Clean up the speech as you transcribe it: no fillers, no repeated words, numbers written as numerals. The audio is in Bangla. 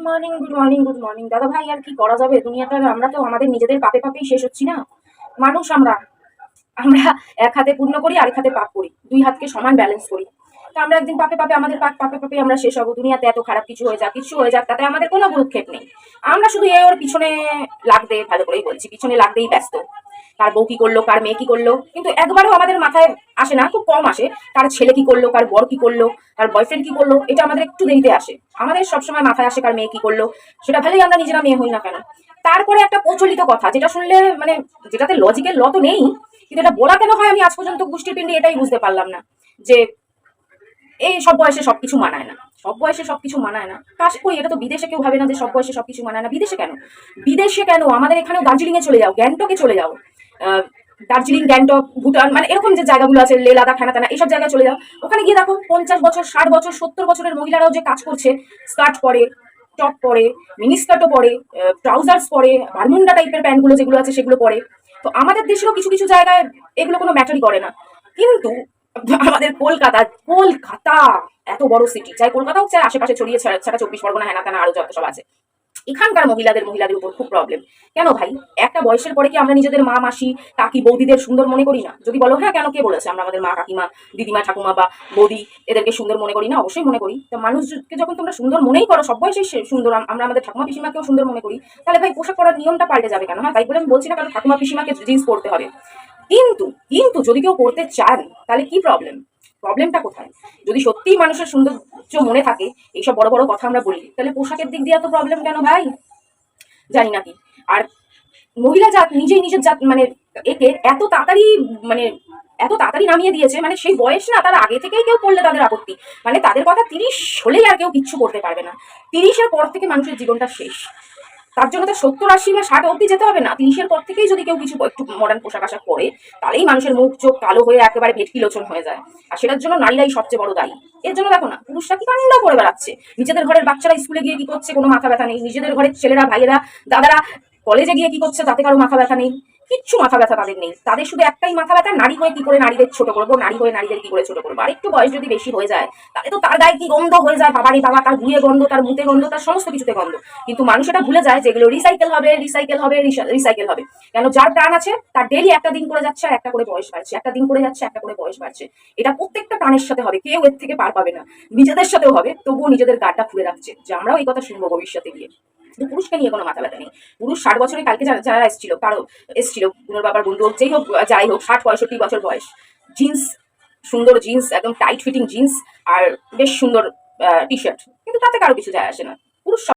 Morning, good morning, good morning দাদা ভাই। আর কি করা যাবে দুনিয়াটার, আমরা তো আমাদের নিজেদের পাপে পাপেই শেষ হচ্ছি না। মানুষ আমরা আমরা এক হাতে পুণ্য করি, আরেক হাতে পাপ করি, দুই হাতকে সমান ব্যালেন্স করি। তো আমরা একদিন পাপে পাপে আমাদের পাপে পাপে আমরা শেষ হবো। দুনিয়াতে এত খারাপ কিছু হয়ে যাক, কিছু হয়ে যাক, তাতে আমাদের কোনো ভ্রুক্ষেপ নেই। আমরা শুধু ওর পিছনে লাগতে, ভালো করেই বলছি, পিছনে লাগতেই ব্যস্ত। কার বউ কি করলো, কার মেয়ে কি করলো, কিন্তু একবারও আমাদের মাথায় আসে না, খুব কম আসে। কার ছেলে কি করলো, কার বর কি করলো, কার বয়ফ্রেন্ড কি করলো, এটা আমাদের একটু দেরিতে আসে। আমাদের সবসময় মাথায় আসে কার মেয়ে কি করলো, সেটা ভালোই আমরা নিজেরা মেয়ে হই না কেন। তারপরে একটা প্রচলিত কথা, যেটা শুনলে মানে, যেটাতে লজিক্যাল ল তো নেই, কিন্তু এটা বলা কেন হয় আমি আজ পর্যন্ত গোষ্ঠীর পিণ্ডি এটাই বুঝতে পারলাম না। যে এই সব বয়সে সবকিছু মানায় না, সব বয়সে সবকিছু মানায় না। কাশ কই, এটা তো বিদেশে কেউ ভাবে না যে সব বয়সে সবকিছু মানায় না। বিদেশে কেন, বিদেশে কেন, আমাদের এখানেও দার্জিলিং এ চলে যাও, গ্যাংটকে চলে যাও। দার্জিলিং, গ্যাংটক, ভুটান, মানে এরকম যে জায়গাগুলো আছে, লে লাদাখ, হেনা তেনা, এইসব জায়গায় চলে যাও। ওখানে গিয়ে দেখো 50 বছর, 60 বছর, 70 বছরের মহিলারাও যে কাজ করছে, স্কার্ট পরে, টপ পরে, মিনি স্কার্টও পরে, ট্রাউজার্স পরে, বারমুন্ডা টাইপের প্যান্টগুলো যেগুলো আছে সেগুলো পরে। তো আমাদের দেশেরও কিছু কিছু জায়গায় এগুলো কোনো ম্যাটারই করে না। কিন্তু আমাদের কলকাতা, কলকাতা এত বড় সিটি, চাই কলকাতা হোক, চাই আশেপাশে ছড়িয়ে ছাড়া 24 পরগনা, হেনা তেনা, আরো যত সব আছে, এখানকার মহিলাদের উপর খুব প্রবলেম। কেন ভাই, একটা বয়সের পরে কি আমরা নিজেদের মা, মাসি, কাকি, বৌদিদের সুন্দর মনে করি না? যদি বলো হ্যাঁ, কেন, কে বলেছে আমরা আমাদের মা, কাকিমা, দিদিমা, ঠাকুমা বা বৌদি এদেরকে সুন্দর মনে করি না? অবশ্যই মনে করি। তো মানুষকে যখন তোমরা সুন্দর মনেই করো, সব বয়সেই সুন্দর, আমরা আমাদের ঠাকুমা পিসিমাকেও সুন্দর মনে করি, তাহলে ভাই পোশাক পরার নিয়মটা পাল্টে যাবে কেন? হ্যাঁ, তাই বলে আমি বলছি না কারণ ঠাকুমা পিসিমাকে জিন্স পরতে হবে, কিন্তু কিন্তু যদি কেউ পড়তে চান তাহলে কি প্রবলেম? প্রবলেমটা কোথায়? যদি সত্যিই মানুষের সৌন্দর্য মনে থাকে, এইসব বড় বড় কথা আমরা বলি, তাহলে পোশাকের দিক দিয়ে এত প্রবলেম কেন ভাই? জানি না কি। আর মহিলা জাত নিজেই নিজের জাত মানে একে এত তাড়াতাড়ি, মানে এত তাড়াতাড়ি নামিয়ে দিয়েছে, মানে সেই বয়স না, তার আগে থেকেই কেউ করলে তাদের আপত্তি। মানে তাদের কথা 30 হলেই আর কেউ কিচ্ছু করতে পারবে না। 30-এর পর থেকে মানুষের জীবনটা শেষ। তার জন্য তো 70, 80 বা 60 অব্দি যেতে হবে না। 30-এর পর থেকেই যদি কেউ কিছু একটু মডার্ন পোশাক আশাক পরে, তাহলেই মানুষের মুখ চোখ কালো হয়ে একেবারে ভেটকি লোচন হয়ে যায়। আর সেটার জন্য নারীরাই সবচেয়ে বড় দায়ী। এর জন্য দেখো না, পুরুষরা কি কাণ্ড করে বেড়াচ্ছে, নিজেদের ঘরের বাচ্চারা স্কুলে গিয়ে কি করছে, কোনো মাথা ব্যথা নেই। নিজেদের ঘরের ছেলেরা, ভাইয়েরা, দাদারা কলেজে গিয়ে কি করছে, তাতে কারো মাথা ব্যথা নেই। কিচ্ছু মাথা ব্যথা তাদের নেই। তাদের শুধু একটাই মাথা ব্যথা, নারী হয়ে কি করে নারীদের ছোট করবো, নারী হয়ে নারীদের কি করে ছোট করবো। আর একটু বয়স যদি বেশি হয়ে যায়, তাহলে তো তার গায়ে কি গন্ধ হয়ে যায়, বাবারই বাবা, তার গুয়ে গন্ধ, তার মুতে গন্ধ, তার সমস্ত কিছুতে গন্ধ। কিন্তু মানুষ এটা ভুলে যায় যেগুলো রিসাইকেল হবে, রিসাইকেল হবে, রিসাইকেল হবে। কেন, যার প্রাণ আছে তার ডেলি একটা দিন করে যাচ্ছে আর একটা করে বয়স বাড়ছে, একটা দিন করে যাচ্ছে, একটা করে বয়স বাড়ছে। এটা প্রত্যেকটা প্রাণের সাথে হবে, কেউ এর থেকে পার পাবে না। নিজেদের সাথেও হবে, তবুও নিজেদের গাটা খুলে রাখছে যে আমরাও এই কথা শুনবো ভবিষ্যতে গিয়ে। কিন্তু পুরুষকে নিয়ে কোনো মাথা ব্যথা নেই। পুরুষ 60 বছরে, কালকে যারা এসেছিল, কারো এসেছিল পুনর বাবার বন্ধু হোক, যেই হোক, যাই হোক, 60-65 বছর বয়স, জিন্স, সুন্দর জিন্স, একদম টাইট ফিটিং জিন্স, আর বেশ সুন্দর টি শার্ট, কিন্তু তাতে কারো কিছু যায় আসে না। পুরুষ